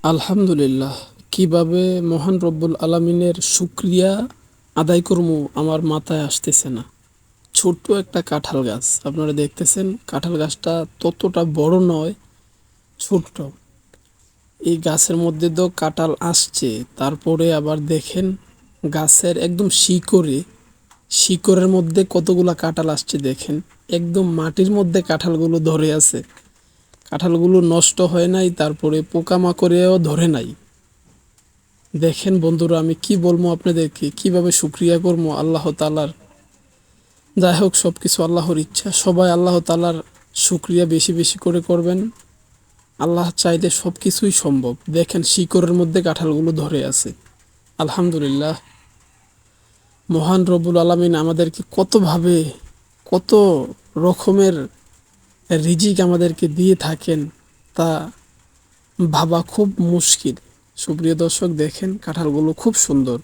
আলহামদুলিল্লাহ। কিভাবে মহান রব্বুল আলামিনের শুকরিয়া আদায় করবো আমার মাথায় আসতেছে না। ছোট্ট একটা কাঁঠাল গাছ আপনারা দেখতেছেন, কাঁঠাল গাছটা ততটা বড় নয়, ছোট্ট। এই গাছের মধ্যে তো কাঁঠাল আসছে, তারপরে আবার দেখেন গাছের একদম শিকড়ের মধ্যে কতগুলা কাঁঠাল আসছে দেখেন। একদম মাটির মধ্যে কাঁঠালগুলো ধরে আছে, কাঁঠালগুলো নষ্ট হয় নাই, তারপরে পোকামাকড়েও ধরে নাই। দেখেন বন্ধুরা, আমি কি বলবো আপনাদেরকে, কিভাবে শুকরিয়া করবো আল্লাহ তাআলার। যাই হোক, সব কিছু আল্লাহর ইচ্ছা। সবাই আল্লাহ তাআলার শুকরিয়া বেশি বেশি করে করবেন। আল্লাহ চাইলে সব কিছুই সম্ভব। দেখেন শিকড়ের মধ্যে কাঁঠালগুলো ধরে আছে। আলহামদুলিল্লাহ। মহান রব্বুল আলামিন আমাদেরকে কতভাবে, কত রকমের রিজিক আমাদেরকে দিয়ে থাকেন, তা ভাবা খুব মুশকিল। সুপ্রিয় দর্শক, দেখেন কাঁঠালগুলো খুব সুন্দর।